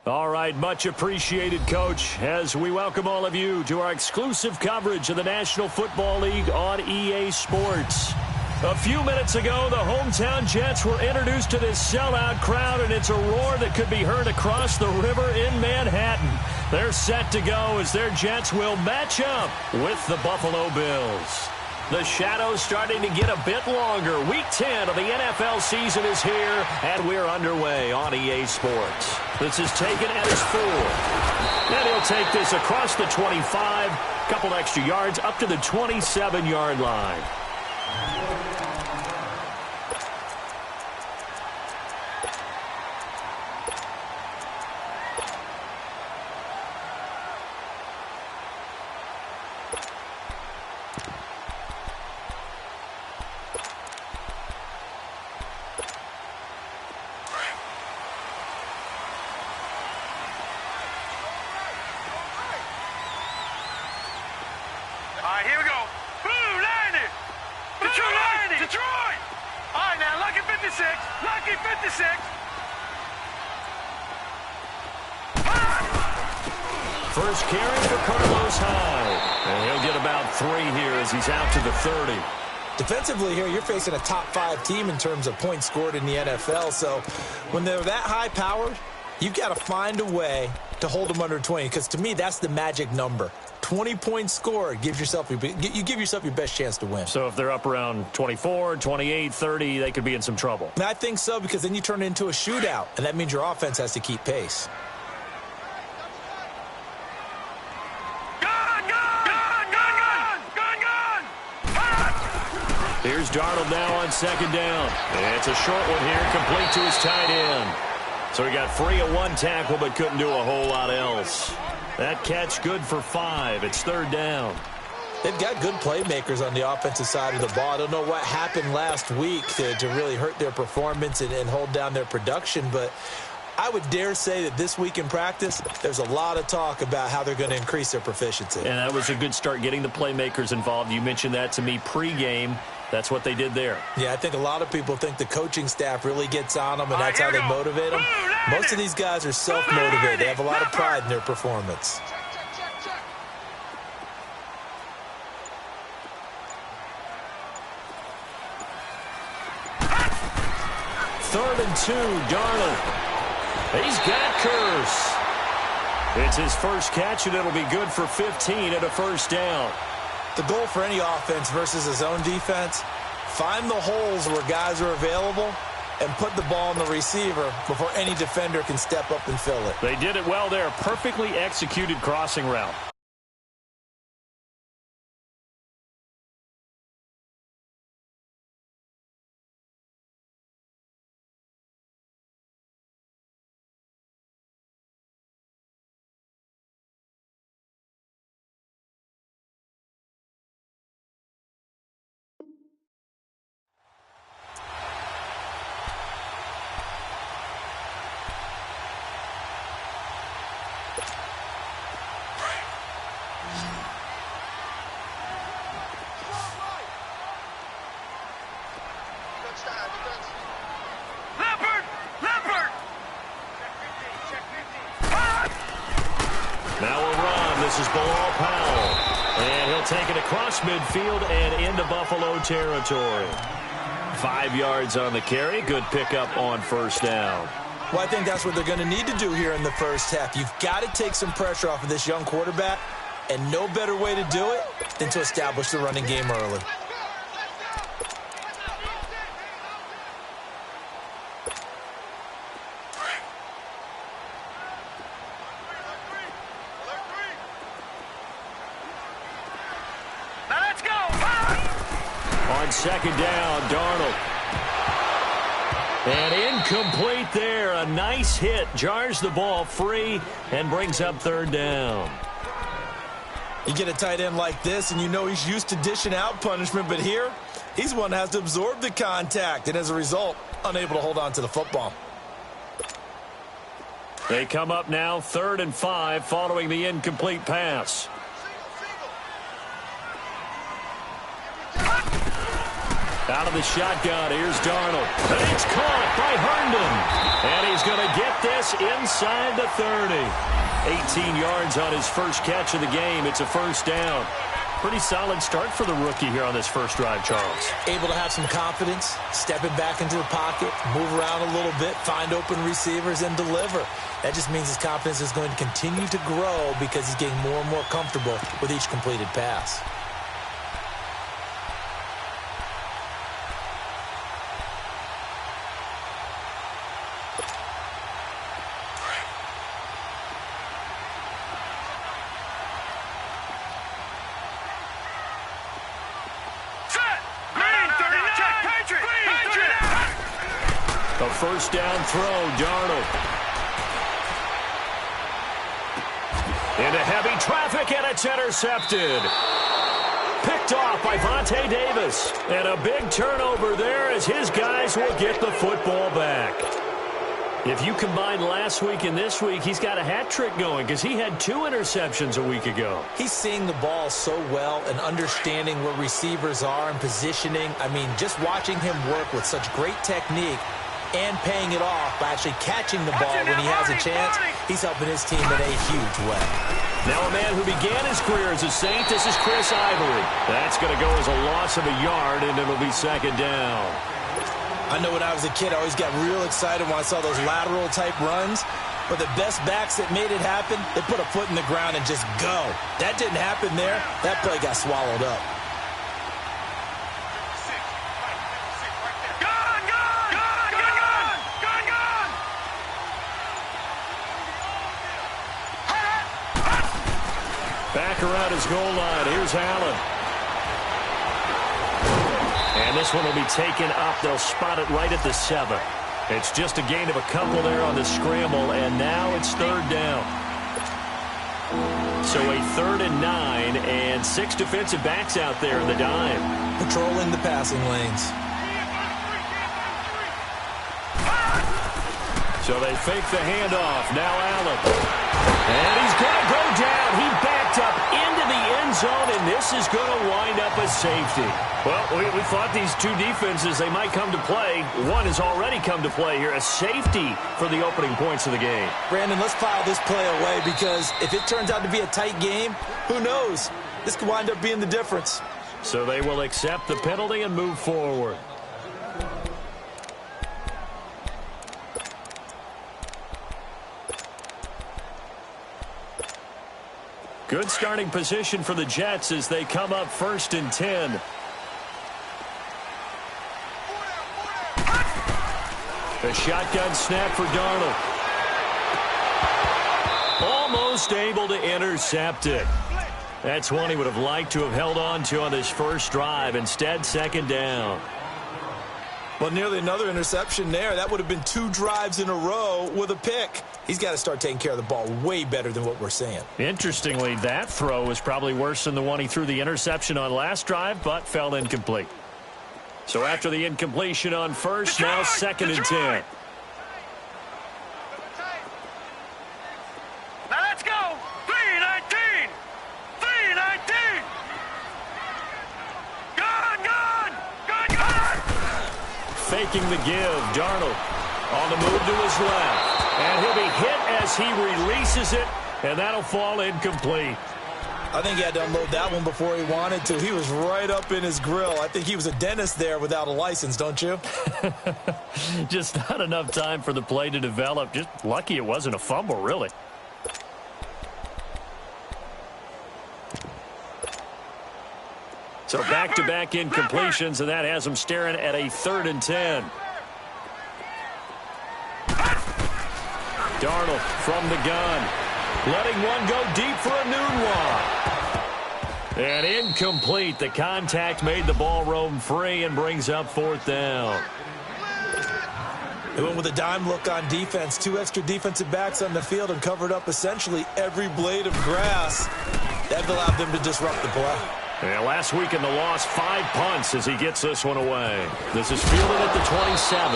All right, much appreciated, Coach, as we welcome all of you to our exclusive coverage of the National Football League on EA Sports. A few minutes ago, the hometown Jets were introduced to this sellout crowd, and it's a roar that could be heard across the river in Manhattan. They're set to go as their Jets will match up with the Buffalo Bills. The shadow's starting to get a bit longer. Week 10 of the NFL season is here, and we're underway on EA Sports. This is taken at his 4. And he'll take this across the 25, couple extra yards up to the 27-yard line. Here we go. Blue, 90. Detroit. All right, now, lucky 56. Lucky 56. First carry for Carlos Hyde. And he'll get about 3 here as he's out to the 30. Defensively here, you're facing a top 5 team in terms of points scored in the NFL. So when they're that high-powered, you've got to find a way to hold them under 20. Because to me, that's the magic number. 20 points scored gives yourself you give yourself your best chance to win. So if they're up around 24, 28, 30, they could be in some trouble. And I think so, because then you turn it into a shootout, and that means your offense has to keep pace. Gun! Here's Darnold now on second down. It's a short one here, complete to his tight end. So he got free of 1 tackle, but couldn't do a whole lot else. That catch good for 5. It's third down. They've got good playmakers on the offensive side of the ball. I don't know what happened last week to really hurt their performance and hold down their production, but I would dare say that this week in practice, there's a lot of talk about how they're going to increase their proficiency. And that was a good start getting the playmakers involved. You mentioned that to me pregame. That's what they did there. Yeah, I think a lot of people think the coaching staff really gets on them, and that's how they motivate them. Most of these guys are self-motivated. They have a lot of pride in their performance. Third and 2, Darnold. He's got Curse. It's his first catch, and it'll be good for 15 and a first down. The goal for any offense versus a zone defense, find the holes where guys are available and put the ball in the receiver before any defender can step up and fill it. They did it well there. Perfectly executed crossing route. Now a run. This is Bilal Powell. And he'll take it across midfield and into Buffalo territory. 5 yards on the carry. Good pickup on first down. Well, I think that's what they're going to need to do here in the first half. You've got to take some pressure off of this young quarterback, and no better way to do it than to establish the running game early. On second down, Darnold. And incomplete there. A nice hit. Jars the ball free and brings up third down. You get a tight end like this, and you know he's used to dishing out punishment, but here, he's one that has to absorb the contact, and as a result, unable to hold on to the football. They come up now, 3rd and 5, following the incomplete pass. Out of the shotgun, here's Darnold. And it's caught by Herndon. And he's going to get this inside the 30. 18 yards on his first catch of the game. It's a first down. Pretty solid start for the rookie here on this first drive, Charles. Able to have some confidence, stepping back into the pocket, move around a little bit, find open receivers, and deliver. That just means his confidence is going to continue to grow because he's getting more and more comfortable with each completed pass. first down throw, Darnold. Into heavy traffic, and it's intercepted. Picked off by Vontae Davis. And a big turnover there as his guys will get the football back. If you combine last week and this week, he's got a hat trick going because he had 2 interceptions a week ago. He's seeing the ball so well and understanding where receivers are and positioning. I mean, just watching him work with such great technique and paying it off by actually catching the ball when he has a chance, he's helping his team in a huge way. Now a man who began his career as a Saint, this is Chris Ivory. That's going to go as a loss of a yard, and it'll be second down. I know when I was a kid, I always got real excited when I saw those lateral-type runs. But the best backs that made it happen, they put a foot in the ground and just go. That didn't happen there. That play got swallowed up. Back around his goal line. Here's Allen. And this one will be taken up. They'll spot it right at the 7. It's just a gain of a couple there on the scramble, and now it's third down. So a 3rd and 9, and 6 defensive backs out there in the dime. Patrolling the passing lanes. So they fake the handoff. Now Allen. And he's going to go down. He backed up into the end zone, and this is going to wind up a safety. Well, we thought these two defenses, they might come to play. One has already come to play here, a safety for the opening points of the game. Brandon, let's file this play away because if it turns out to be a tight game, who knows? This could wind up being the difference. So they will accept the penalty and move forward. Good starting position for the Jets as they come up 1st and 10. A shotgun snap for Darnold. Almost able to intercept it. That's one he would have liked to have held on to on this first drive. Instead, second down. Well, nearly another interception there. That would have been 2 drives in a row with a pick. He's got to start taking care of the ball way better than what we're seeing. Interestingly, that throw was probably worse than the one he threw the interception on last drive, but fell incomplete. So after the incompletion on first, now 2nd and 10. Now let's go. 3-19. 3-19. Gun. Faking the give. Darnold on the move to his left. And he'll be hit as he releases it, and that'll fall incomplete. I think he had to unload that one before he wanted to. He was right up in his grill. I think he was a dentist there without a license, don't you? Just not enough time for the play to develop. Just lucky it wasn't a fumble, really. So back-to-back incompletions, and that has him staring at a 3rd and 10. Darnold from the gun. Letting one go deep for a noon one. And incomplete. The contact made the ball roam free and brings up 4th down. They went with a dime look on defense. 2 extra defensive backs on the field and covered up essentially every blade of grass. That allowed them to disrupt the play. Yeah, last week in the loss, 5 punts as he gets this one away. This is fielded at the 27.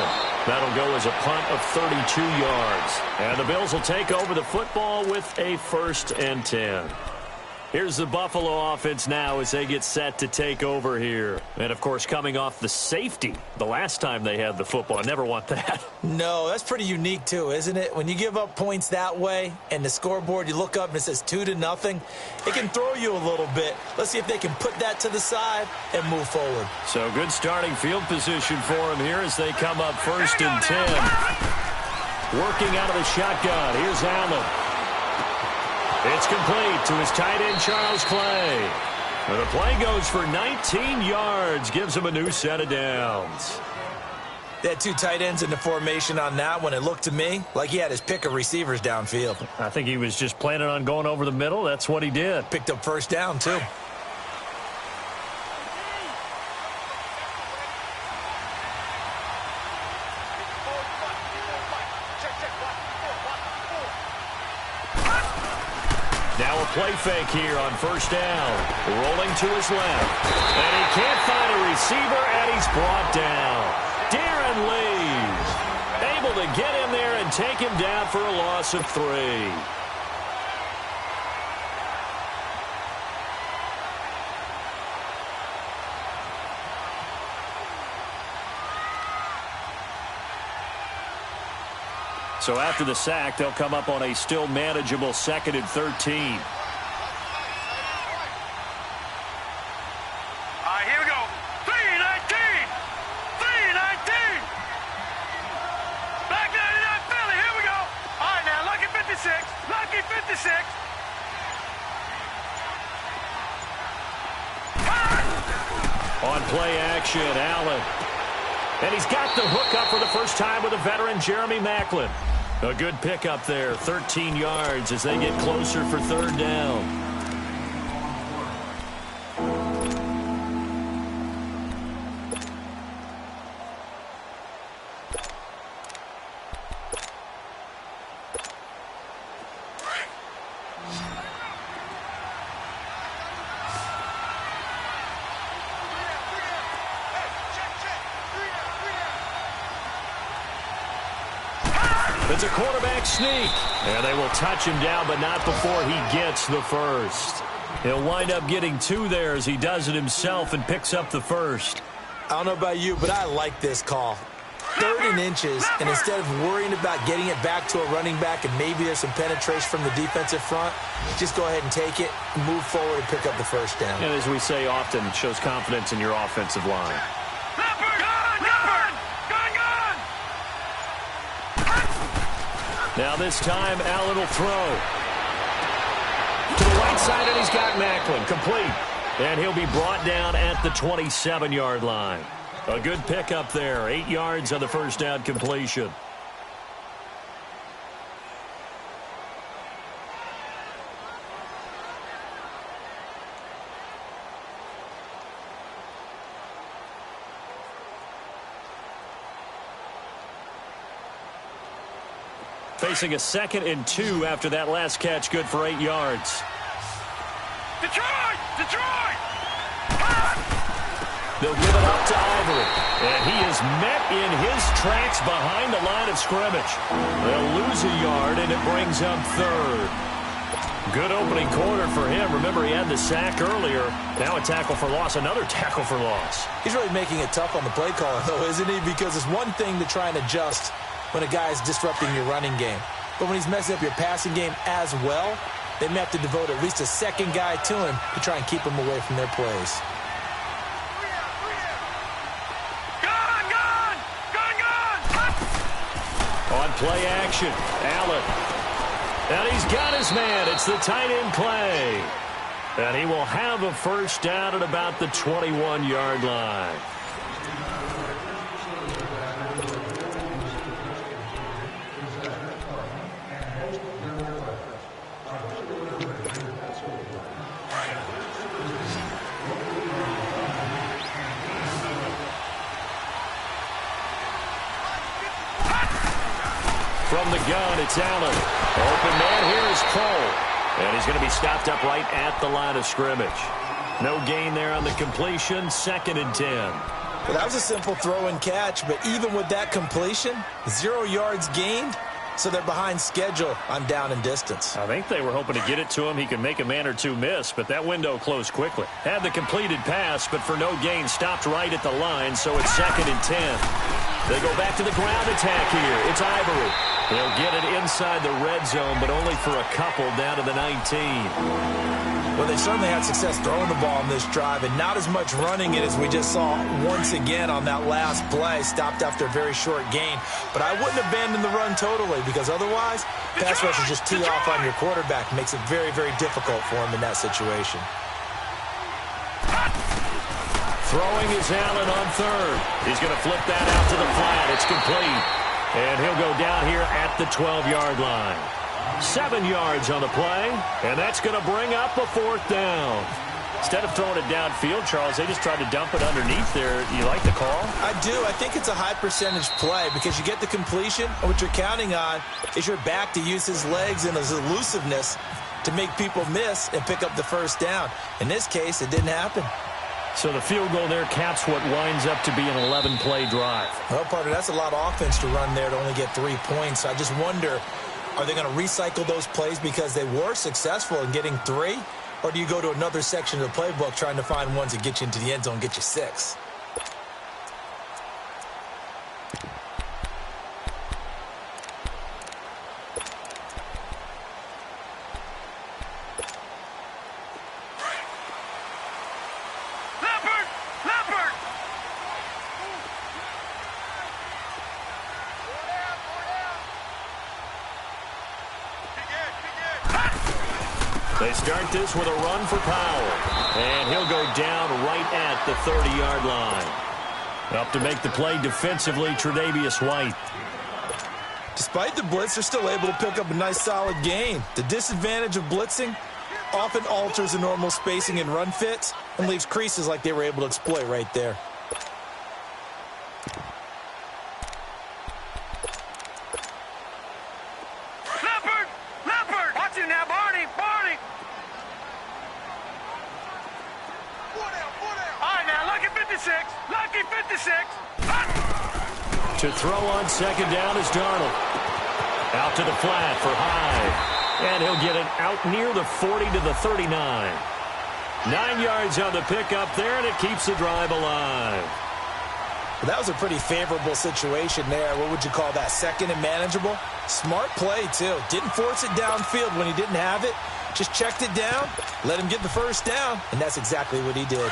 That'll go as a punt of 32 yards. And the Bills will take over the football with a 1st and 10. Here's the Buffalo offense now as they get set to take over here. And, of course, coming off the safety the last time they had the football. I never want that. No, that's pretty unique, too, isn't it? When you give up points that way and the scoreboard, you look up and it says 2-0, it can throw you a little bit. Let's see if they can put that to the side and move forward. So good starting field position for them here as they come up 1st and 10. Working out of the shotgun. Here's Allen. It's complete to his tight end, Charles Clay. And the play goes for 19 yards, gives him a new set of downs. They had 2 tight ends in the formation on that one. It looked to me like he had his pick of receivers downfield. I think he was just planning on going over the middle. That's what he did. Picked up 1st down, too. play fake here on first down. Rolling to his left. And he can't find a receiver, and he's brought down. Darren Lee able to get in there and take him down for a loss of 3. So after the sack, they'll come up on a still manageable 2nd and 13. Here we go. 3-19. 3-19. Back 99 Philly. Here we go. All right, now, lucky 56. Lucky 56. On play action, Allen. And he's got the hook up for the first time with a veteran, Jeremy Maclin. A good pickup there, 13 yards as they get closer for 3rd down. It's a quarterback sneak, and they will touch him down, but not before he gets the first. He'll wind up getting 2 there as he does it himself and picks up the first. I don't know about you, but I like this call. 3rd and inches, and instead of worrying about getting it back to a running back and maybe there's some penetration from the defensive front, just go ahead and take it, move forward, and pick up the first down. And as we say often, it shows confidence in your offensive line. Now this time, Allen will throw. To the right side, and he's got Maclin. Complete. And he'll be brought down at the 27-yard line. A good pickup there. 8 yards on the first down completion. Facing a 2nd and 2 after that last catch, good for 8 yards. Detroit! Detroit! They'll give it up to Ivory. And he is met in his tracks behind the line of scrimmage. They'll lose a yard, and it brings up 3rd. Good opening quarter for him. Remember, he had the sack earlier. Now a tackle for loss, another tackle for loss. He's really making it tough on the play caller, though, isn't he? Because it's one thing to try and adjust when a guy is disrupting your running game. But when he's messing up your passing game as well, they may have to devote at least a second guy to him to try and keep him away from their plays. On play action, Allen. And he's got his man. It's the tight end Clay. And he will have a first down at about the 21-yard line. From the gun, it's Allen. Open man here is Cole. And he's going to be stopped up right at the line of scrimmage. No gain there on the completion. 2nd and 10. Well, that was a simple throw and catch, but even with that completion, 0 yards gained, so they're behind schedule on down and distance. I think they were hoping to get it to him. He could make a man or two miss, but that window closed quickly. Had the completed pass, but for no gain, stopped right at the line, so it's 2nd and 10. They go back to the ground attack here. It's Ivory. They'll get it inside the red zone, but only for a couple down to the 19. Well, they certainly had success throwing the ball on this drive, and not as much running it as we just saw once again on that last play. Stopped after a very short gain. But I wouldn't abandon the run totally, because otherwise, pass rush is just tee off on your quarterback. Makes it very, very difficult for him in that situation. Throwing is Allen on 3rd. He's going to flip that out to the flat. It's complete. And he'll go down here at the 12-yard line. 7 yards on the play, and that's going to bring up a 4th down. Instead of throwing it downfield, Charles, they just tried to dump it underneath there. You like the call? I do. I think it's a high-percentage play because you get the completion, and what you're counting on is your back to use his legs and his elusiveness to make people miss and pick up the first down. In this case, it didn't happen. So the field goal there caps what winds up to be an 11-play drive. Well, partner, that's a lot of offense to run there to only get 3 points. I just wonder, are they going to recycle those plays because they were successful in getting 3? Or do you go to another section of the playbook trying to find ones that get you into the end zone and get you 6? They start this with a run for Powell. And he'll go down right at the 30-yard line. Up to make the play defensively, Tre'Davious White. Despite the blitz, they're still able to pick up a nice solid gain. The disadvantage of blitzing often alters the normal spacing and run fits and leaves creases like they were able to exploit right there. Lucky 56. To throw on second down is Darnold. Out to the flat for Hyde. And he'll get it out near the 40 to the 39. 9 yards on the pickup there, and it keeps the drive alive. Well, that was a pretty favorable situation there. What would you call that? Second and manageable? Smart play, too. Didn't force it downfield when he didn't have it. Just checked it down, let him get the first down, and that's exactly what he did.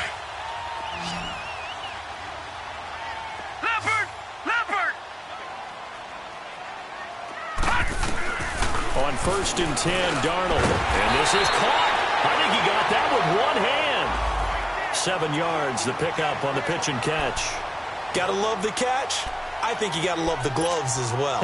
On 1st and 10, Darnold. And this is caught. I think he got that with one hand. 7 yards, the pickup on the pitch and catch. Gotta love the catch. I think you gotta love the gloves as well.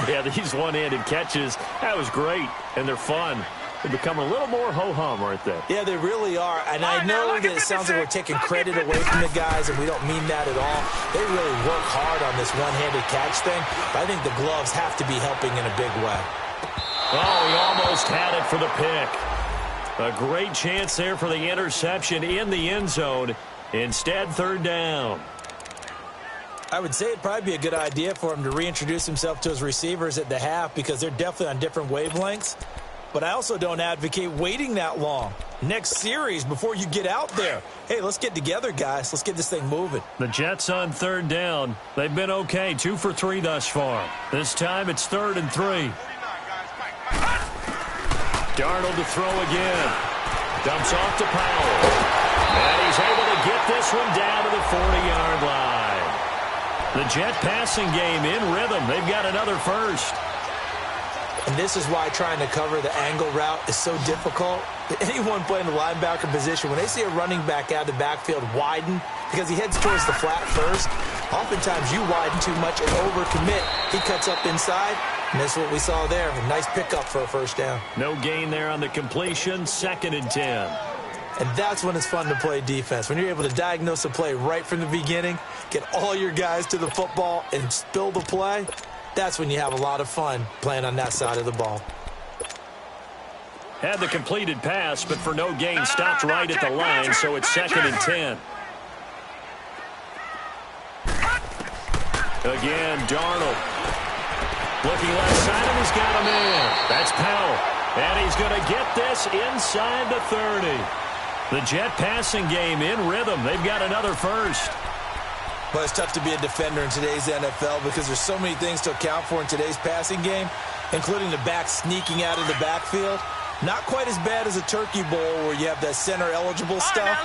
Yeah, these one-handed catches, that was great. And they're fun. They become a little more ho-hum, aren't they? Yeah, they really are. And I know that it sounds like we're taking credit away from the guys, and we don't mean that at all. They really work hard on this one-handed catch thing. But I think the gloves have to be helping in a big way. Oh, he almost had it for the pick. A great chance there for the interception in the end zone. Instead, 3rd down. I would say it'd probably be a good idea for him to reintroduce himself to his receivers at the half because they're definitely on different wavelengths. But I also don't advocate waiting that long. Next series before you get out there. Hey, let's get together, guys. Let's get this thing moving. The Jets on 3rd down. They've been okay, 2 for 3 thus far. This time it's 3rd and 3. Darnold to throw again. Dumps off to Powell. And he's able to get this one down to the 40-yard line. The Jet passing game in rhythm. They've got another first. And this is why trying to cover the angle route is so difficult. Anyone playing the linebacker position, when they see a running back out of the backfield widen because he heads towards the flat first, oftentimes you widen too much and overcommit. He cuts up inside, and that's what we saw there. A nice pickup for a first down. No gain there on the completion, 2nd and 10. And that's when it's fun to play defense. When you're able to diagnose a play right from the beginning, get all your guys to the football and spill the play, that's when you have a lot of fun playing on that side of the ball. Had the completed pass, but for no gain, stopped right at the line, so it's 2nd and 10. Again, Darnold. Looking left side, and he's got him in. That's Powell. And he's going to get this inside the 30. The Jet passing game in rhythm. They've got another first. But it's tough to be a defender in today's NFL because there's so many things to account for in today's passing game, including the back sneaking out of the backfield. Not quite as bad as a Turkey Bowl where you have that center-eligible stuff,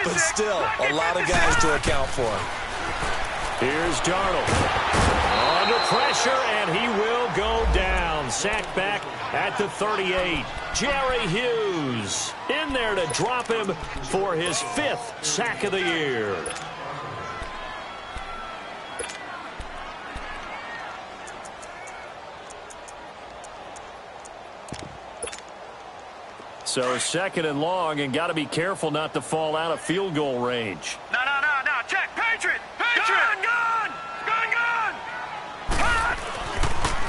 but still a lot of guys to account for. Here's Darnold. Under pressure, and he will go down. Sacked back at the 38. Jerry Hughes in there to drop him for his 5th sack of the year. So 2nd and long, and got to be careful not to fall out of field goal range. No. Check. Patriot. Gun.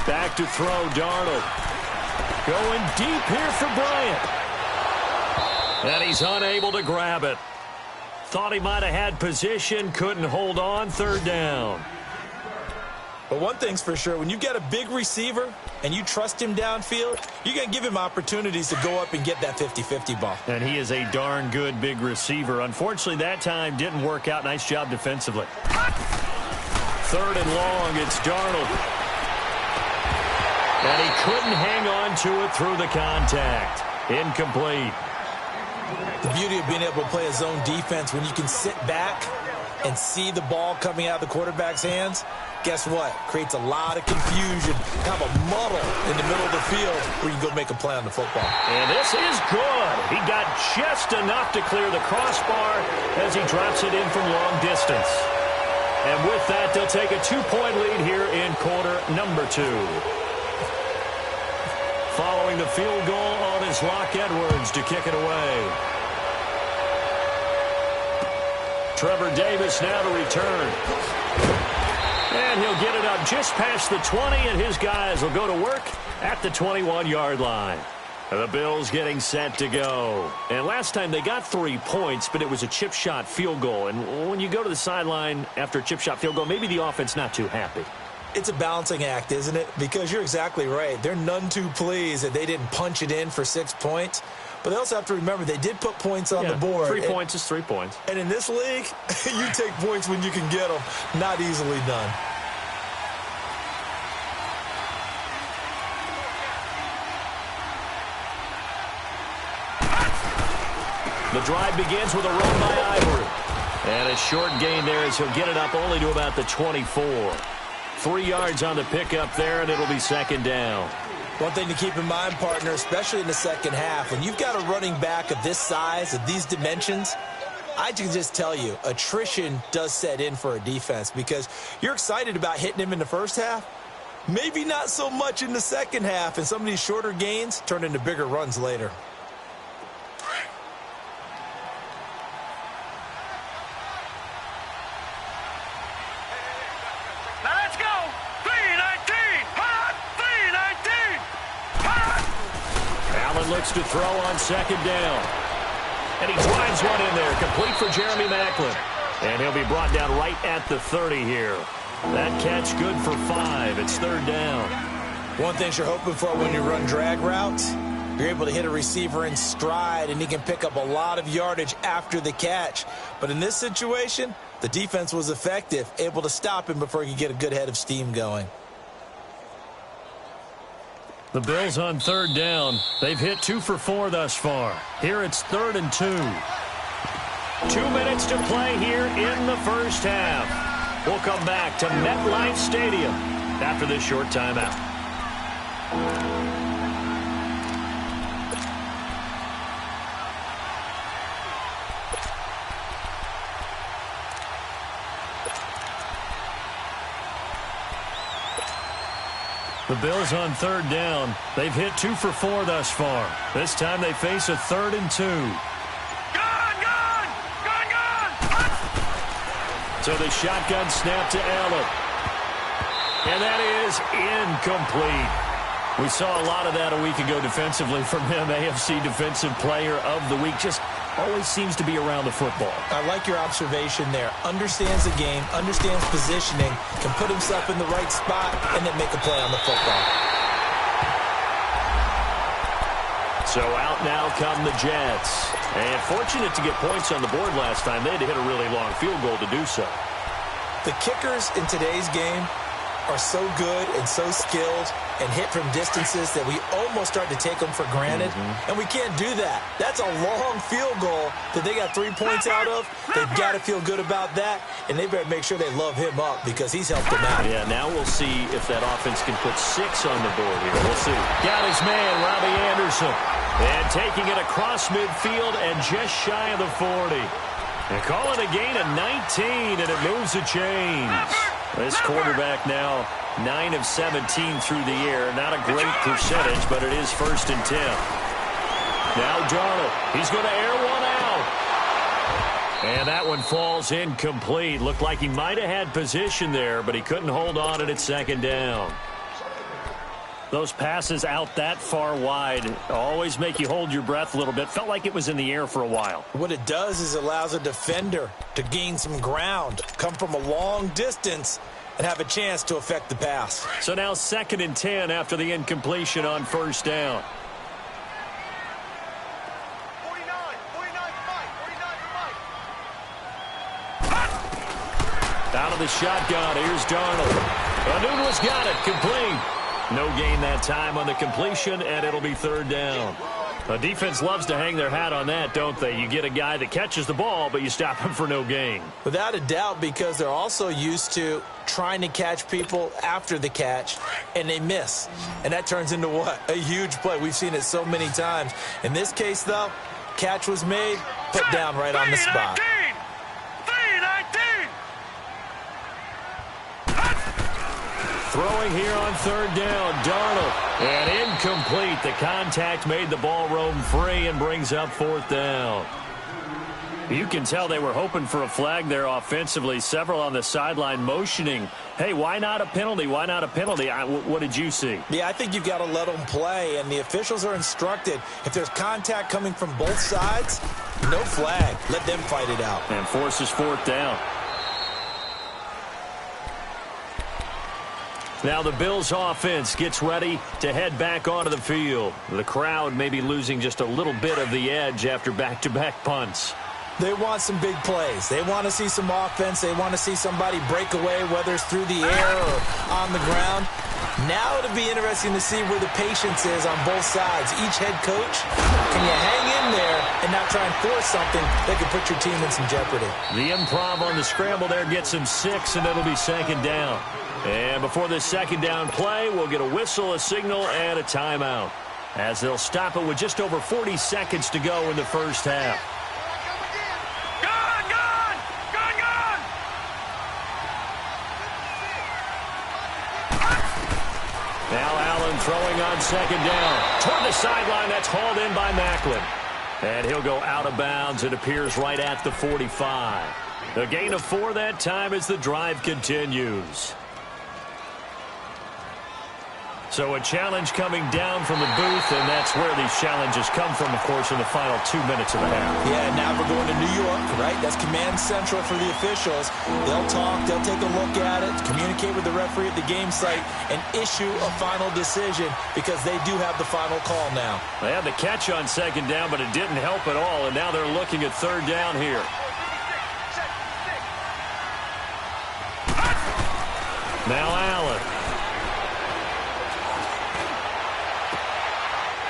Back to throw, Darnold. Going deep here for Bryant. And he's unable to grab it. Thought he might have had position, couldn't hold on, third down. But one thing's for sure, when you get a big receiver and you trust him downfield, you're going to give him opportunities to go up and get that 50-50 ball. And he is a darn good big receiver. Unfortunately, that time didn't work out. Nice job defensively. Third and long, it's Darnold. And he couldn't hang on to it through the contact. Incomplete. The beauty of being able to play a zone defense when you can sit back and see the ball coming out of the quarterback's hands, guess what? Creates a lot of confusion, kind of a muddle in the middle of the field where you can go make a play on the football. And this is good. He got just enough to clear the crossbar as he drops it in from long distance. And with that, they'll take a 2-point lead here in quarter number 2. Following the field goal on is Locke Edwards to kick it away. Trevor Davis now to return. And he'll get it up just past the 20, and his guys will go to work at the 21-yard line. The Bills getting set to go. And last time they got 3 points, but it was a chip shot field goal. And when you go to the sideline after a chip shot field goal, maybe the offense not too happy. It's a balancing act, isn't it? Because you're exactly right. They're none too pleased that they didn't punch it in for 6 points. But they also have to remember they did put points on the board. 3 points is 3 points. And in this league, you take points when you can get them. Not easily done. The drive begins with a run by Ivory. And a short gain there as he'll get it up only to about the 24. 3 yards on the pickup there, and it'll be second down. One thing to keep in mind, partner, especially in the second half, when you've got a running back of this size, of these dimensions, I can just tell you, attrition does set in for a defense because you're excited about hitting him in the first half. Maybe not so much in the second half, and some of these shorter gains turn into bigger runs later. Looks to throw on second down. And he drives one in there, complete for Jeremy Maclin. And he'll be brought down right at the 30 here. That catch good for 5. It's third down. One thing you're hoping for when you run drag routes, you're able to hit a receiver in stride, and he can pick up a lot of yardage after the catch. But in this situation, the defense was effective, able to stop him before he could get a good head of steam going. The Bills on third down. They've hit 2 for 4 thus far. Here it's 3rd and 2. 2 minutes to play here in the first half. We'll come back to MetLife Stadium after this short timeout. The Bills on third down. They've hit 2 for 4 thus far. This time they face a 3rd and 2. Gone! So the shotgun snap to Allen. And that is incomplete. We saw a lot of that a week ago defensively from him. AFC Defensive Player of the Week. Just always seems to be around the football. I like your observation there. Understands the game, understands positioning, can put himself in the right spot, and then make a play on the football. So out now come the Jets. And fortunate to get points on the board last time. They had to hit a really long field goal to do so. The kickers in today's game are so good and so skilled and hit from distances that we almost start to take them for granted. And we can't do that. That's a long field goal that they got 3 points out of. They've got to feel good about that, and they better make sure they love him up because he's helped them out. Yeah, now we'll see if that offense can put 6 on the board here. We'll see. Got his man, Robbie Anderson. And taking it across midfield and just shy of the 40. And call it a gain of 19, and it moves the chains. This quarterback now 9 of 17 through the air. Not a great percentage, but it is 1st and 10. Now Darnold. He's going to air one out. And that one falls incomplete. Looked like he might have had position there, but he couldn't hold on, and it's 2nd down. Those passes out that far wide always make you hold your breath a little bit. Felt like it was in the air for a while. What it does is it allows a defender to gain some ground, come from a long distance, and have a chance to affect the pass. So now 2nd and 10 after the incompletion on first down. 49, 5. Out of the shotgun, here's Darnold. Anunwa's got it, complete. No gain that time on the completion, and it'll be 3rd down. The defense loves to hang their hat on that, don't they? You get a guy that catches the ball, but you stop him for no gain. Without a doubt, because they're also used to trying to catch people after the catch, and they miss. And that turns into what? A huge play. We've seen it so many times. In this case, though, catch was made, put down right on the spot. 3-19. Throwing here on 3rd down, Darnold. And incomplete. The contact made the ball roam free and brings up 4th down. You can tell they were hoping for a flag there offensively. Several on the sideline motioning. Hey, why not a penalty? Why not a penalty? What did you see? Yeah, I think you've got to let them play, and the officials are instructed. If there's contact coming from both sides, no flag. Let them fight it out. And forces 4th down. Now the Bills offense gets ready to head back onto the field. The crowd may be losing just a little bit of the edge after back-to-back punts. They want some big plays. They want to see some offense. They want to see somebody break away, whether it's through the air or on the ground. Now it'll be interesting to see where the patience is on both sides. Each head coach, can you hang in there and not try and force something that could put your team in some jeopardy? The improv on the scramble there gets him 6, and it'll be 2nd down. And before this 2nd down play, we'll get a whistle, a signal, and a timeout, as they'll stop it with just over 40 seconds to go in the first half. Now Allen throwing on 2nd down. Toward the sideline, that's hauled in by Macklin. And he'll go out of bounds. It appears right at the 45. The gain of 4 that time as the drive continues. So a challenge coming down from the booth, and that's where these challenges come from, of course, in the final 2 minutes of the half. Yeah, now we're going to New York, right? That's command central for the officials. They'll talk, they'll take a look at it, communicate with the referee at the game site, and issue a final decision because they do have the final call now. They had the catch on 2nd down, but it didn't help at all, and now they're looking at 3rd down here. Now Allen.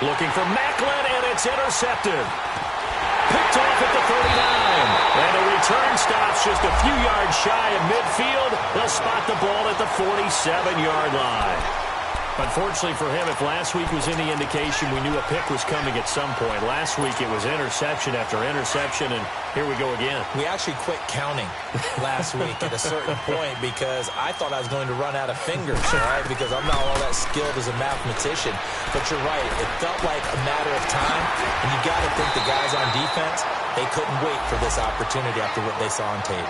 Looking for Macklin, and it's intercepted. Picked off at the 39. And a return stops just a few yards shy of midfield. They'll spot the ball at the 47-yard line. Unfortunately for him, if last week was any indication, we knew a pick was coming at some point. Last week it was interception after interception, and here we go again. We actually quit counting last week at a certain point because I thought I was going to run out of fingers, all right, because I'm not all that skilled as a mathematician. But you're right, it felt like a matter of time, and you got to think the guys on defense, they couldn't wait for this opportunity after what they saw on tape.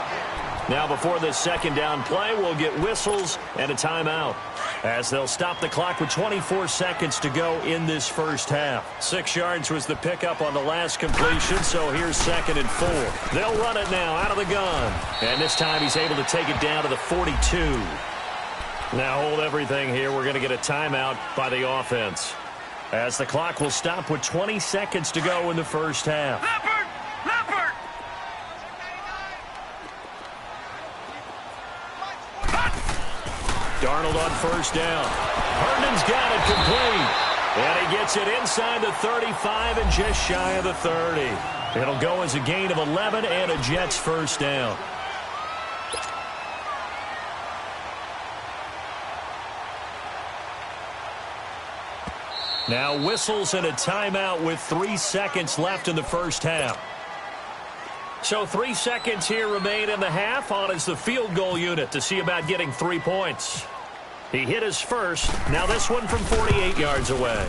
Now before this 2nd down play, we'll get whistles and a timeout, as they'll stop the clock with 24 seconds to go in this first half. 6 yards was the pickup on the last completion, so here's 2nd and 4. They'll run it now out of the gun, and this time he's able to take it down to the 42. Now hold everything here. We're going to get a timeout by the offense, as the clock will stop with 20 seconds to go in the first half. Leopard! Darnold on 1st down. Herndon's got it complete. And he gets it inside the 35 and just shy of the 30. It'll go as a gain of 11 and a Jets 1st down. Now whistles and a timeout with 3 seconds left in the first half. So 3 seconds here remain in the half. On is the field goal unit to see about getting 3 points. He hit his first. Now this one from 48 yards away.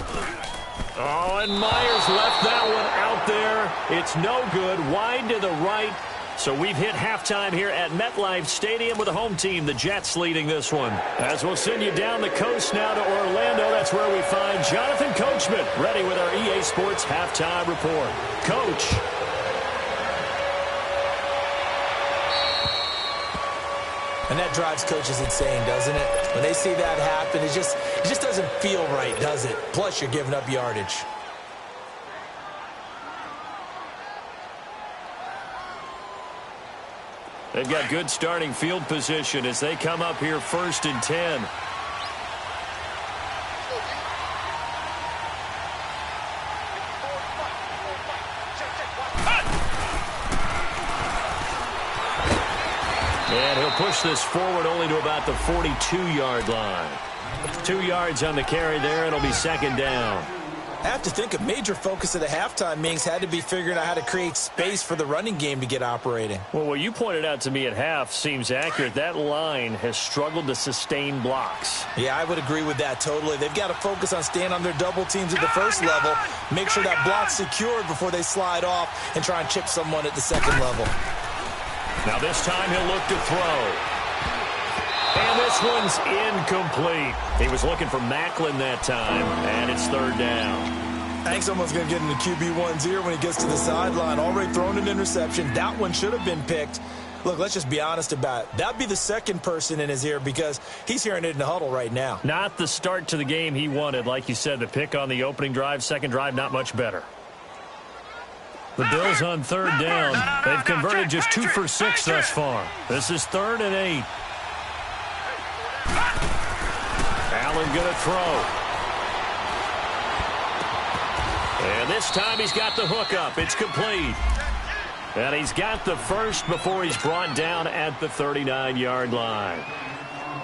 Oh, and Myers left that one out there. It's no good. Wide to the right. So we've hit halftime here at MetLife Stadium with the home team, the Jets, leading this one. As we'll send you down the coast now to Orlando, that's where we find Jonathan Coachman, ready with our EA Sports halftime report. Coach. And that drives coaches insane, doesn't it? When they see that happen, it just doesn't feel right, does it? Plus, you're giving up yardage. They've got good starting field position as they come up here 1st and 10. And he'll push this forward only to about the 42-yard line. 2 yards on the carry there. It'll be 2nd down. I have to think a major focus of the halftime meetings had to be figuring out how to create space for the running game to get operating. Well, what you pointed out to me at half seems accurate. That line has struggled to sustain blocks. Yeah, I would agree with that totally. They've got to focus on staying on their double teams at the first level, make sure that block's secured before they slide off and try and chip someone at the second level. Now this time he'll look to throw. And this one's incomplete. He was looking for Macklin that time, and it's 3rd down. I think someone's going to get in the QB1's ear when he gets to the sideline. Already thrown an interception. That one should have been picked. Look, let's just be honest about it. That'd be the second person in his ear because he's hearing it in the huddle right now. Not the start to the game he wanted. Like you said, the pick on the opening drive, second drive, not much better. The Bills on 3rd down. They've converted just 2 for 6 thus far. This is 3rd and 8. Allen going to throw. And this time he's got the hook up. It's complete. And he's got the first before he's brought down at the 39-yard line.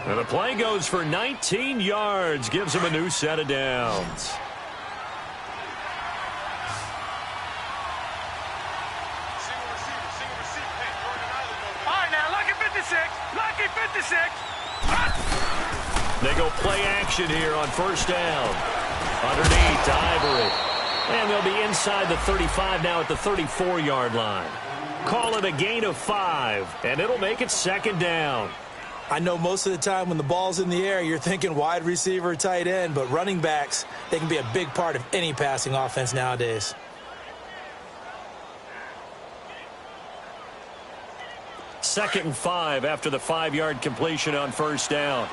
And the play goes for 19 yards. Gives him a new set of downs. Lucky 56. They go play action here on 1st down. Underneath to Ivory. And they'll be inside the 35 now at the 34-yard line. Call it a gain of 5, and it'll make it 2nd down. I know most of the time when the ball's in the air, you're thinking wide receiver, tight end, but running backs, they can be a big part of any passing offense nowadays. 2nd and 5 after the 5-yard completion on 1st down.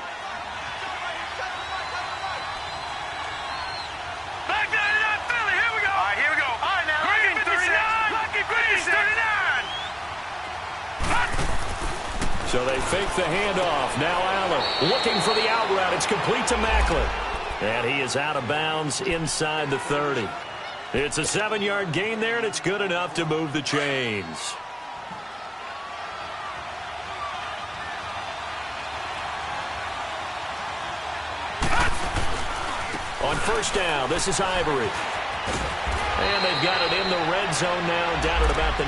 Back down to that Philly. Here we go. All right, here we go. All right, now. Lucky 39. Lucky 39. So they fake the handoff. Now Allen looking for the out route. It's complete to Macklin. And he is out of bounds inside the 30. It's a 7-yard gain there, and it's good enough to move the chains. On 1st down, this is Ivory. And they've got it in the red zone now, down at about the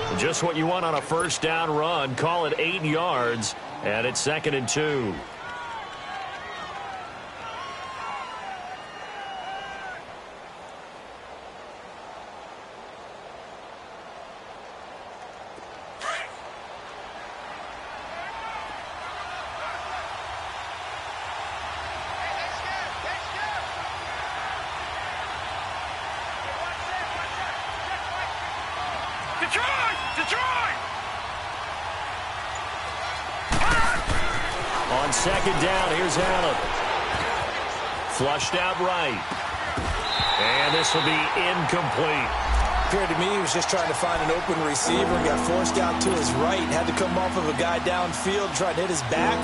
19. Just what you want on a 1st down run. Call it 8 yards, and it's 2nd and 2. Detroit! On 2nd down, here's Allen. Flushed out right. And this will be incomplete. Appeared to me he was just trying to find an open receiver and got forced out to his right. Had to come off of a guy downfield, try to hit his back.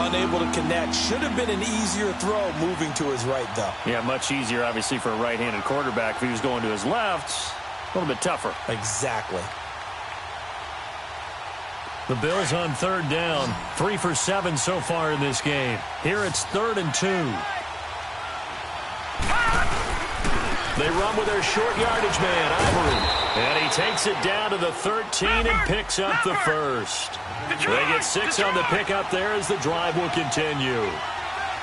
Unable to connect. Should have been an easier throw moving to his right, though. Yeah, much easier, obviously, for a right-handed quarterback. If he was going to his left, a little bit tougher. Exactly. The Bills on 3rd down. 3 for 7 so far in this game. Here it's 3rd and 2. They run with their short yardage man, Ivory. And he takes it down to the 13 and picks up the first. They get 6 on the pickup there as the drive will continue.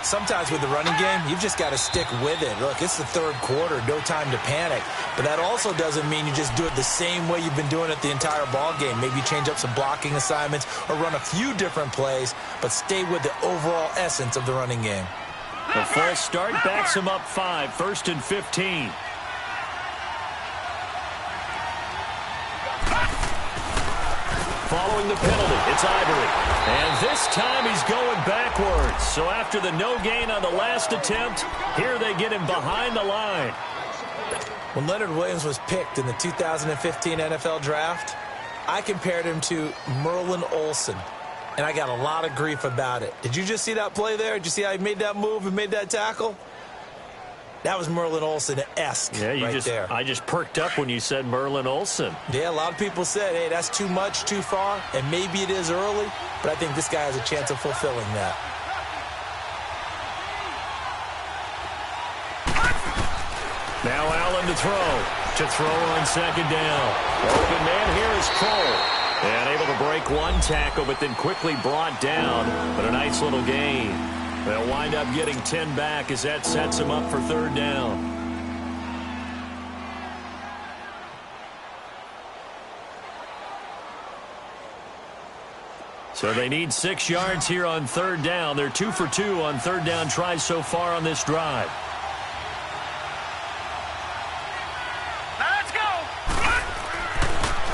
sometimes with the running game, you've just got to stick with it. Look, it's the third quarter, no time to panic. But that also doesn't mean you just do it the same way you've been doing it the entire ball game. Maybe change up some blocking assignments or run a few different plays, but stay with the overall essence of the running game. The false start backs him up 5, 1st and 15. Following the penalty, it's Ivory. And this time he's going backwards. So after the no gain on the last attempt, here they get him behind the line. When Leonard Williams was picked in the 2015 NFL Draft, I compared him to Merlin Olsen, and I got a lot of grief about it. Did you just see that play there? Did you see how he made that move and made that tackle? That was Merlin Olsen-esque there. I just perked up when you said Merlin Olsen. Yeah, a lot of people said, hey, that's too much, too far, and maybe it is early, but I think this guy has a chance of fulfilling that. Now Allen to throw on second down. Open man here is Cole. And able to break one tackle, but then quickly brought down. But a nice little gain. They'll wind up getting 10 back as that sets them up for third down. So they need 6 yards here on third down. They're 2 for 2 on third down tries so far on this drive. Let's go.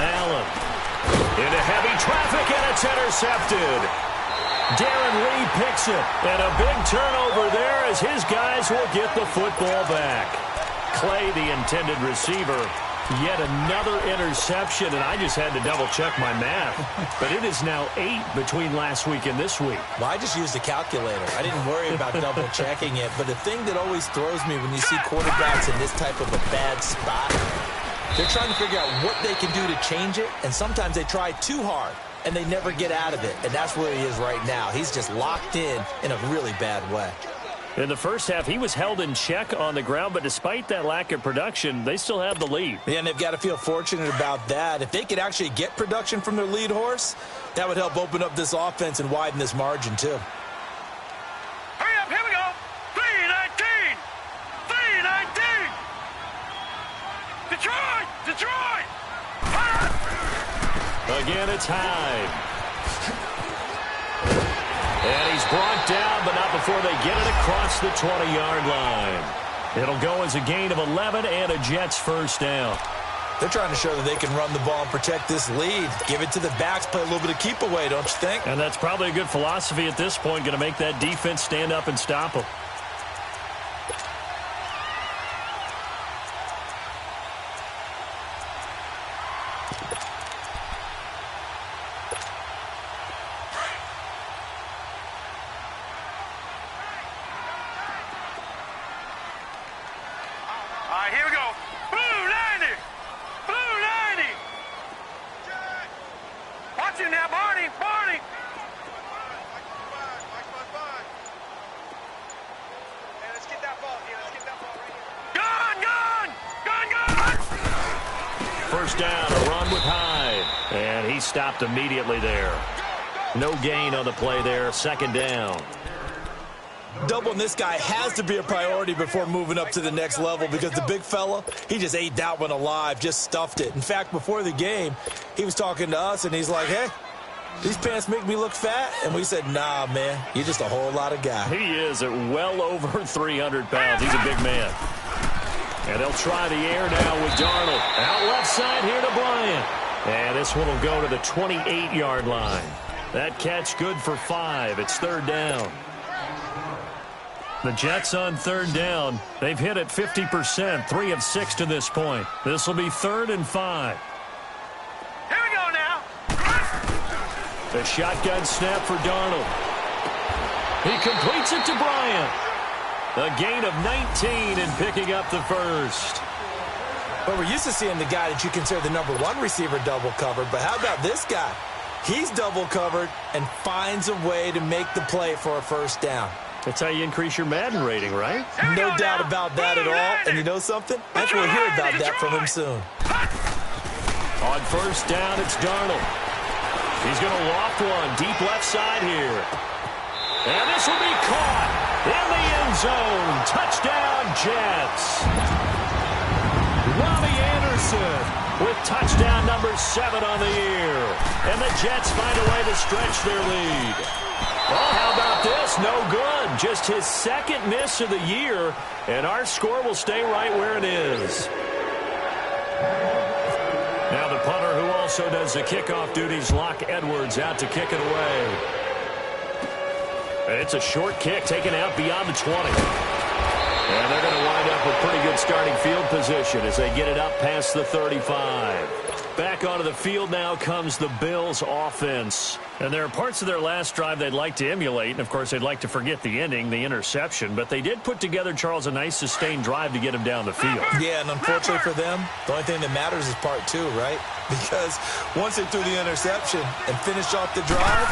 Allen into heavy traffic, and it's intercepted. Darren Lee picks it, and a big turnover there as his guys will get the football back. Clay, the intended receiver, yet another interception, and I just had to double-check my math. But it is now 8 between last week and this week. Well, I just used a calculator. I didn't worry about double-checking it. But the thing that always throws me when you see quarterbacks in this type of a bad spot, they're trying to figure out what they can do to change it, and sometimes they try too hard, and they never get out of it. And that's where he is right now. He's just locked in a really bad way. In the first half, he was held in check on the ground, but despite that lack of production, they still have the lead. Yeah, and they've got to feel fortunate about that. If they could actually get production from their lead horse, that would help open up this offense and widen this margin, too. Hurry up, here we go. 3-19. 3-19. Detroit. Again, it's Hyde. And he's brought down, but not before they get it across the 20-yard line. It'll go as a gain of 11 and a Jets first down. They're trying to show that they can run the ball and protect this lead. Give it to the backs, play a little bit of keep away, don't you think? And that's probably a good philosophy at this point, going to make that defense stand up and stop them. Here we go. Blue 90. Blue 90. Watch him now, Barney. Hey, let's get that ball here. Let's get that ball right here. Gun. First down, a run with Hyde. And he stopped immediately there. No gain on the play there. Second down. Doubling this guy has to be a priority before moving up to the next level because the big fella, he just ate that one alive, just stuffed it. In fact, before the game, he was talking to us, and he's like, hey, these pants make me look fat? And we said, nah, man, you're just a whole lot of guy. He is at well over 300 pounds. He's a big man. And they'll try the air now with Darnold. Out left side here to Bryant. And this one will go to the 28-yard line. That catch good for 5. It's third down. The Jets on third down. They've hit it 50%, 3 of 6 to this point. This will be 3rd and 5. Here we go now. The shotgun snap for Darnold. He completes it to Bryant. A gain of 19 and picking up the first. But we're used to seeing the guy that you consider the #1 receiver double covered. But how about this guy? He's double covered and finds a way to make the play for a first down. That's how you increase your Madden rating, right? No doubt about that at all. And you know something? I think we'll hear about that from him soon. On first down, it's Darnold. He's going to loft one deep left side here. And this will be caught. In the end zone. Touchdown, Jets. Robbie Anderson with touchdown number 7 on the year. And the Jets find a way to stretch their lead. Oh, how about this? No good. Just his second miss of the year. And our score will stay right where it is. Now the punter, who also does the kickoff duties, Locke Edwards, out to kick it away. It's a short kick taken out beyond the 20. And they're going to wind up with pretty good starting field position as they get it up past the 35. Back onto the field now comes the Bills offense. And there are parts of their last drive they'd like to emulate. And, of course, they'd like to forget the ending, the interception. But they did put together, Charles, a nice sustained drive to get him down the field. Yeah, and unfortunately for them, the only thing that matters is part 2, right? Because once they threw the interception and finished off the drive,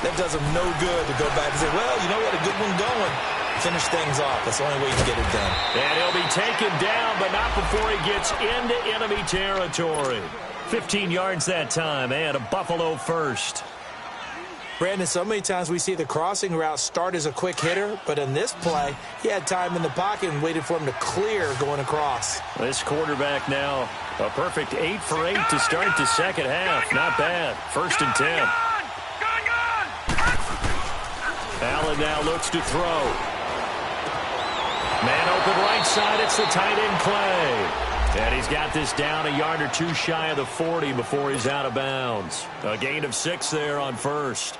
that does them no good to go back and say, well, you know what, a good one going. Finish things off. That's the only way you can get it done. And he'll be taken down, but not before he gets into enemy territory. 15 yards that time, and a Buffalo first. Brandon, so many times we see the crossing route start as a quick hitter, but in this play, he had time in the pocket and waited for him to clear going across. This quarterback now, a perfect 8 for 8 to start the second half. Not bad. 1st and 10. Allen now looks to throw. Man open right side. It's the tight end play. And he's got this down a yard or 2 shy of the 40 before he's out of bounds. A gain of 6 there on first.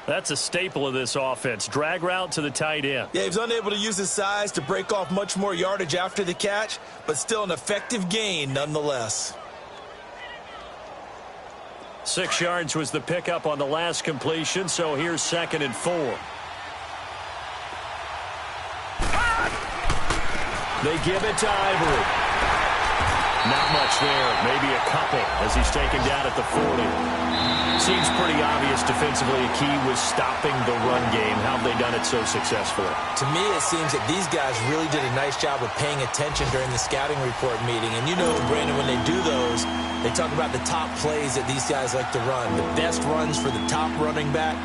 That's a staple of this offense. Drag route to the tight end. Yeah, he was unable to use his size to break off much more yardage after the catch, but still an effective gain nonetheless. 6 yards was the pickup on the last completion, so here's 2nd and 4. They give it to Ivory. Not much there, maybe a couple as he's taken down at the 40. Seems pretty obvious defensively a key was stopping the run game. How have they done it so successfully? To me, it seems that these guys really did a nice job of paying attention during the scouting report meeting. And you know, Brandon, when they do those, they talk about the top plays that these guys like to run. The best runs for the top running back,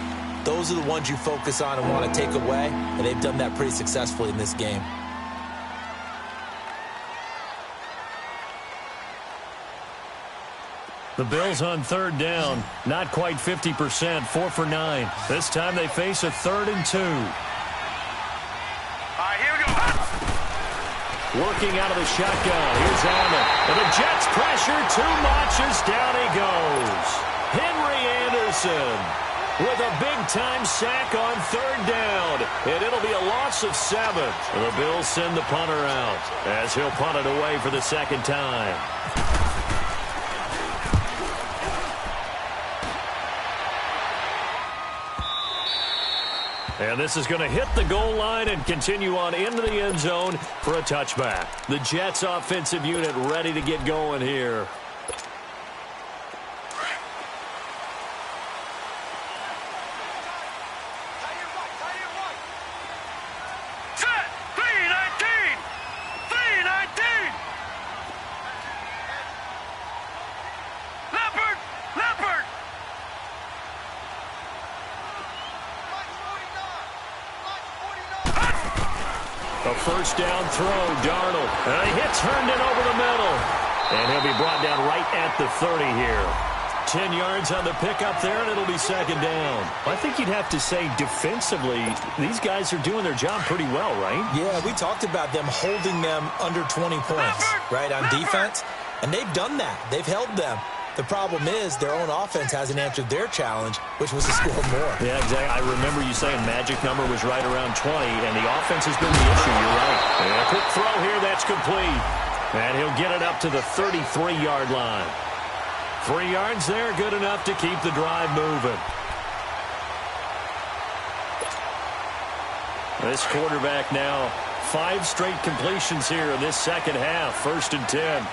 those are the ones you focus on and want to take away. And they've done that pretty successfully in this game. The Bills on 3rd down, not quite 50%, 4 for 9. This time they face a 3rd and 2. All right, here we go. Working out of the shotgun. Here's Allen. And the Jets pressure too much as down he goes. Henry Anderson with a big-time sack on 3rd down. And it'll be a loss of 7. The Bills send the punter out as he'll punt it away for the 2nd time. And this is going to hit the goal line and continue on into the end zone for a touchback. The Jets offensive unit ready to get going here. Set. 319. 319. Leopard. Leopard. A 1st down throw, Darnold. And he hits Herndon over the middle. And he'll be brought down right at the 30 here. 10 yards on the pickup there, and it'll be 2nd down. I think you'd have to say defensively, these guys are doing their job pretty well, right? Yeah, we talked about them holding them under 20 points, right, on defense. And they've done that. They've held them. The problem is their own offense hasn't answered their challenge, which was to score more. Yeah, exactly. I remember you saying magic number was right around 20, and the offense has been the issue. You're right. And a quick throw here, that's complete. And he'll get it up to the 33-yard line. 3 yards there, good enough to keep the drive moving. This quarterback now, 5 straight completions here in this 2nd half, 1st and 10.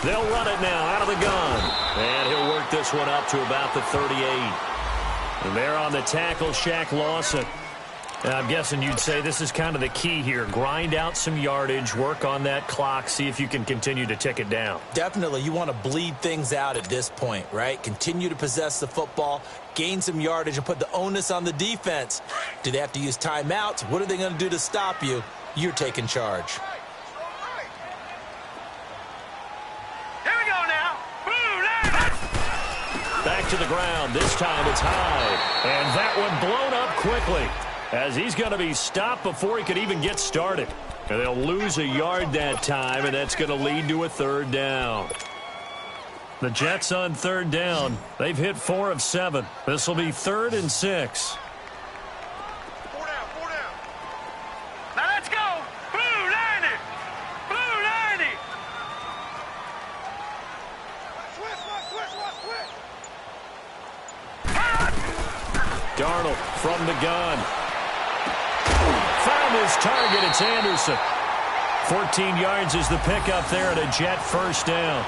They'll run it now out of the gun. And he'll work this one up to about the 38. And there on the tackle, Shaq Lawson. I'm guessing you'd say this is kind of the key here. Grind out some yardage, work on that clock, see if you can continue to tick it down. Definitely. You want to bleed things out at this point, right? Continue to possess the football, gain some yardage, and put the onus on the defense. Do they have to use timeouts? What are they going to do to stop you? You're taking charge. Here we go now. Back to the ground. This time it's high. And that one blown up quickly, as he's going to be stopped before he could even get started. And they'll lose a yard that time, and that's going to lead to a third down. The Jets on third down. They've hit 4 of 7. This will be 3rd and 6. Four down. Now let's go. Blue 90. Blue 90. Switch. Darnold from the gun. Found his target. It's Anderson. 14 yards is the pickup there at a Jet first down.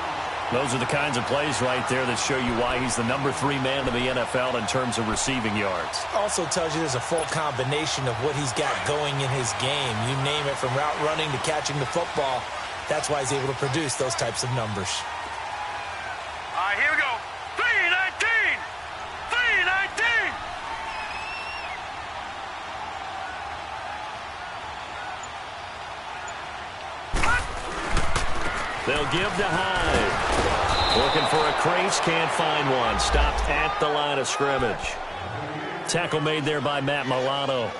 Those are the kinds of plays right there that show you why he's the number 3 man in the NFL in terms of receiving yards. Also tells you there's a full combination of what he's got going in his game. You name it, from route running to catching the football. That's why he's able to produce those types of numbers. All right, here we go. 319. 319. They'll give to Hyde. Looking for a crease, can't find one. Stopped at the line of scrimmage. Tackle made there by Matt Milano.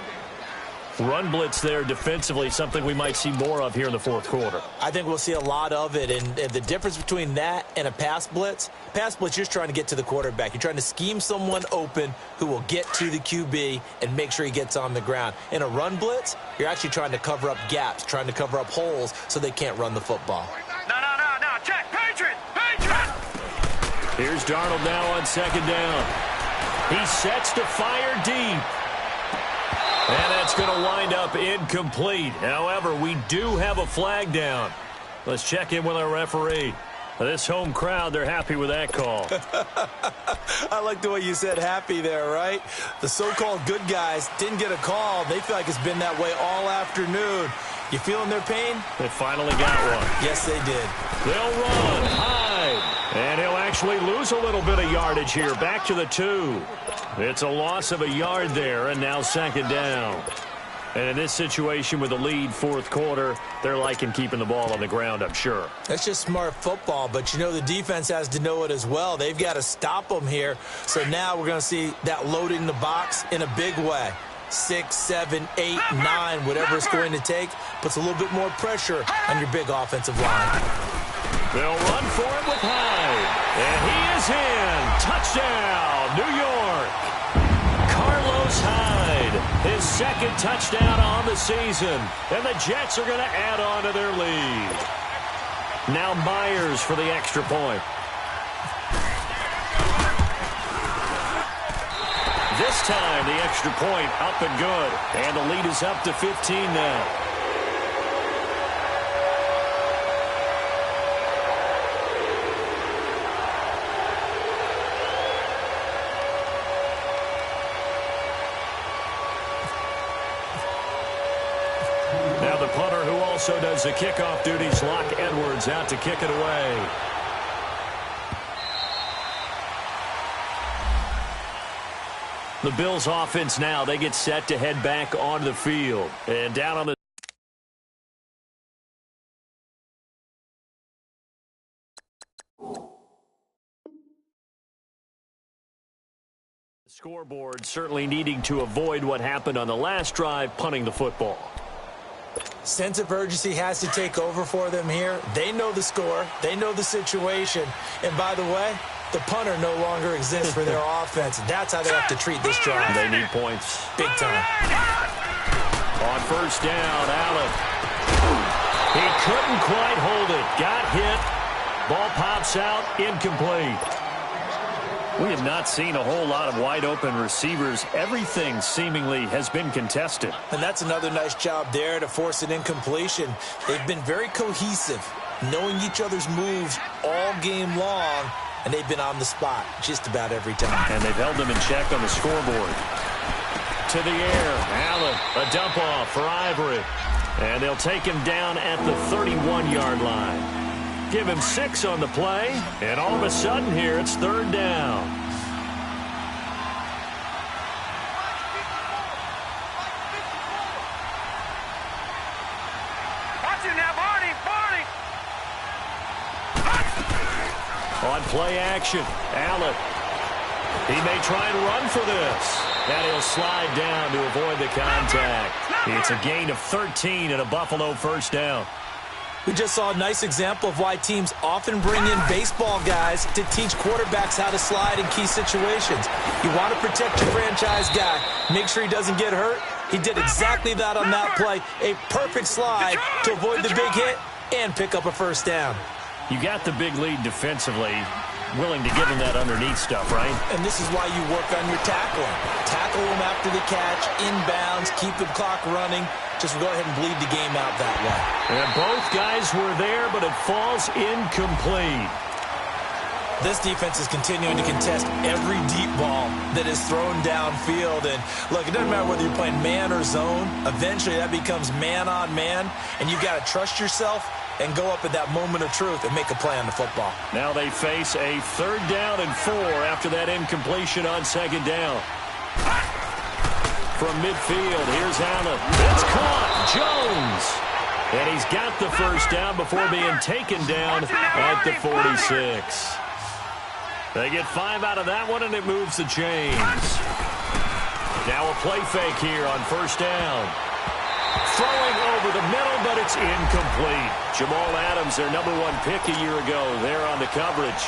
Run blitz there defensively, something we might see more of here in the fourth quarter. I think we'll see a lot of it, and the difference between that and a pass blitz, you're just trying to get to the quarterback. You're trying to scheme someone open who will get to the QB and make sure he gets on the ground. In a run blitz, you're actually trying to cover up gaps, trying to cover up holes so they can't run the football. No. Check. Patriot. Here's Darnold now on second down. He sets to fire deep. And that's going to wind up incomplete. However, we do have a flag down. Let's check in with our referee. This home crowd, they're happy with that call. I like the way you said happy there, right? The so-called good guys didn't get a call. They feel like it's been that way all afternoon. You feeling their pain? They finally got one. Yes, they did. They'll run high. And he'll actually lose a little bit of yardage here. Back to the 2. It's a loss of a yard there, and now second down. And in this situation with the lead, fourth quarter, they're liking keeping the ball on the ground, I'm sure. That's just smart football, but you know the defense has to know it as well. They've got to stop them here. So now we're going to see that loading the box in a big way. 6, 7, 8, 9, whatever it's going to take, puts a little bit more pressure on your big offensive line. They'll run for it with Hyde. And he is in. Touchdown, New York. Carlos Hyde, his second touchdown on the season. And the Jets are going to add on to their lead. Now Myers for the extra point. This time, the extra point up and good. And the lead is up to 15 now. Now the punter, who also does the kickoff duties, Locke Edwards, out to kick it away. The Bills offense now, they get set to head back onto the field. And down on the scoreboard, certainly needing to avoid what happened on the last drive, punting the football. Sense of urgency has to take over for them here. They know the score. They know the situation. And by the way, the punter no longer exists for their offense. That's how they have to treat this drive. They need points. Big time. On first down, Allen. He couldn't quite hold it. Got hit. Ball pops out. Incomplete. We have not seen a whole lot of wide-open receivers. Everything seemingly has been contested. And that's another nice job there to force an incompletion. They've been very cohesive, knowing each other's moves all game long, and they've been on the spot just about every time. And they've held them in check on the scoreboard. to the air. Allen, a dump off for Ivory. And they'll take him down at the 31-yard line. Give him 6 on the play, and all of a sudden here it's 3rd down. Watch it now, Barney! On play action, Allen. He may try and run for this. And he'll slide down to avoid the contact. It's a gain of 13 and a Buffalo 1st down. We just saw a nice example of why teams often bring in baseball guys to teach quarterbacks how to slide in key situations. You want to protect your franchise guy. Make sure he doesn't get hurt. He did exactly that on that play. A perfect slide to avoid the big hit and pick up a 1st down. You got the big lead defensively. Willing to give him that underneath stuff, right? And this is why you work on your tackling. Tackle him after the catch, inbounds, keep the clock running. Just go ahead and bleed the game out that way. And both guys were there, but it falls incomplete. This defense is continuing to contest every deep ball that is thrown downfield. And look, it doesn't matter whether you're playing man or zone. Eventually that becomes man on man, and you've got to trust yourself and go up at that moment of truth and make a play on the football. Now they face a 3rd down and 4 after that incompletion on 2nd down. From midfield, here's Allen. It's caught. Jones. And he's got the 1st down before being taken down at the 46. They get 5 out of that one, and it moves the chains. Now a play fake here on 1st down. Throwing over the middle, but it's incomplete. Jamal Adams, their #1 pick a year ago, there on the coverage.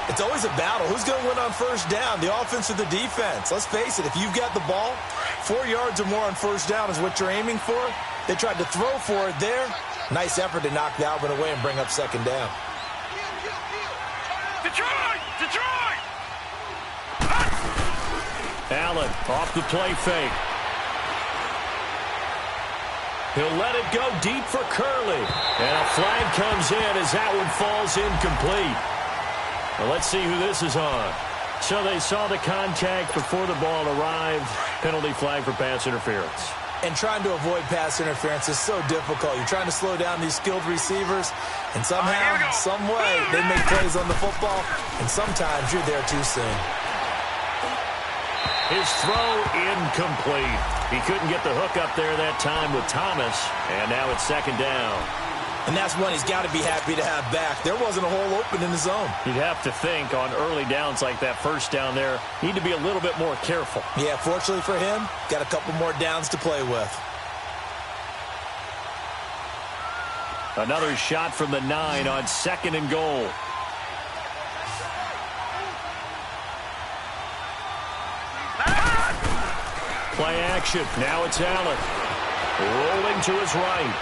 It's always a battle. Who's going to win on 1st down, the offense or the defense? Let's face it, if you've got the ball, 4 yards or more on 1st down is what you're aiming for. They tried to throw for it there. Nice effort to knock the Albert away and bring up 2nd down. Detroit! Allen off the play fake. He'll let it go deep for Curley. And a flag comes in as that one falls incomplete. Well, let's see who this is on. So they saw the contact before the ball arrived. Penalty flag for pass interference. And trying to avoid pass interference is so difficult. You're trying to slow down these skilled receivers, and somehow, some way, they make plays on the football, and sometimes you're there too soon. His throw incomplete. He couldn't get the hook up there that time with Thomas, and now it's 2nd down. And that's one he's got to be happy to have back. There wasn't a hole open in the zone. You'd have to think on early downs like that 1st down there, need to be a little bit more careful. Yeah, fortunately for him, got a couple more downs to play with. Another shot from the 9 on 2nd and goal. Play action. Now it's Allen. Rolling to his right.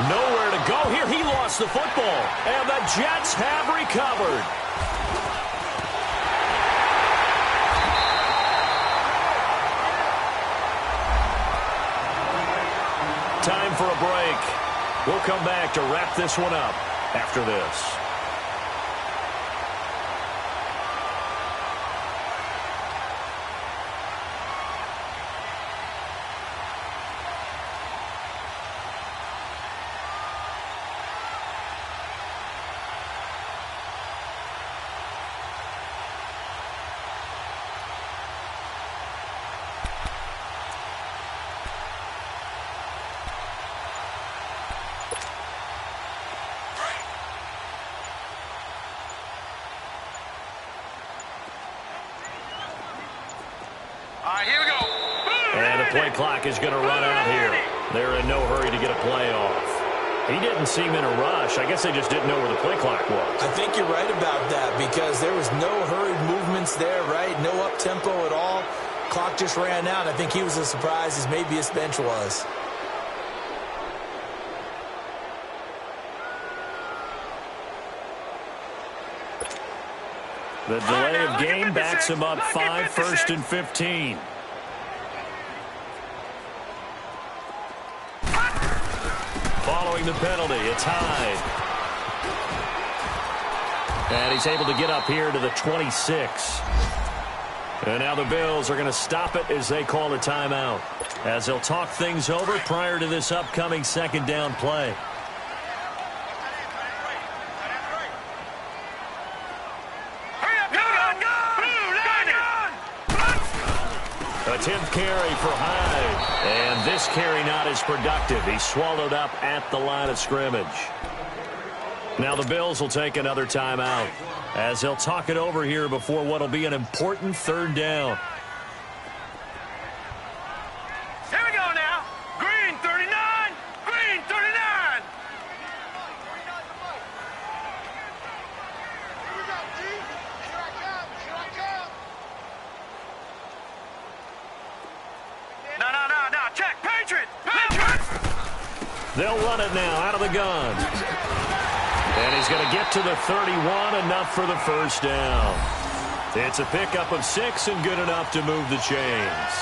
Nowhere to go here. He lost the football. And the Jets have recovered. Time for a break. We'll come back to wrap this one up after this. All right, here we go. And the play clock is going to run out here. They're in no hurry to get a play off. He didn't seem in a rush. I guess they just didn't know where the play clock was. I think you're right about that because there was no hurried movements there, right? No up-tempo at all. Clock just ran out. I think he was as surprised as maybe his bench was. The delay of game backs him up 5, 1st and 15. Following the penalty, it's Hyde. And he's able to get up here to the 26. And now the Bills are going to stop it as they call a timeout, as they'll talk things over prior to this upcoming second down play. A 10th carry for Hyde. And this carry not as productive. He's swallowed up at the line of scrimmage. Now the Bills will take another timeout, as they'll talk it over here before what will be an important third down. Here we go now. Green 39. Green 39. No. Check. Patriot. They'll run it now out of the gun. And he's going to get to the 31, enough for the first down. It's a pickup of 6 and good enough to move the chains.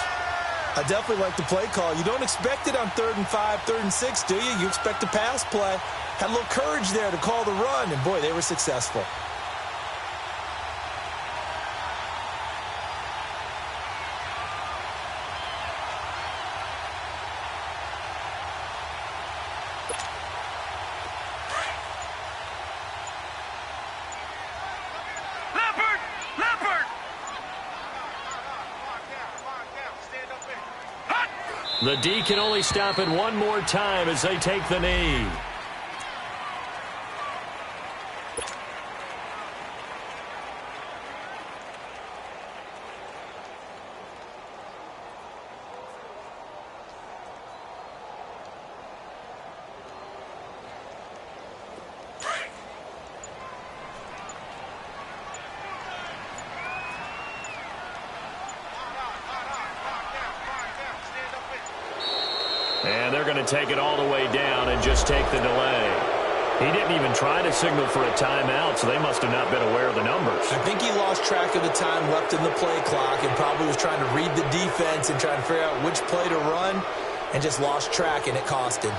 I definitely like the play call. You don't expect it on 3rd and 5, 3rd and 6, do you? You expect a pass play. Had a little courage there to call the run, and boy, they were successful. The D can only stop it one more time as they take the knee. And they're going to take it all the way down and just take the delay. He didn't even try to signal for a timeout, so they must have not been aware of the numbers. I think he lost track of the time left in the play clock and probably was trying to read the defense and trying to figure out which play to run and just lost track, and it cost him.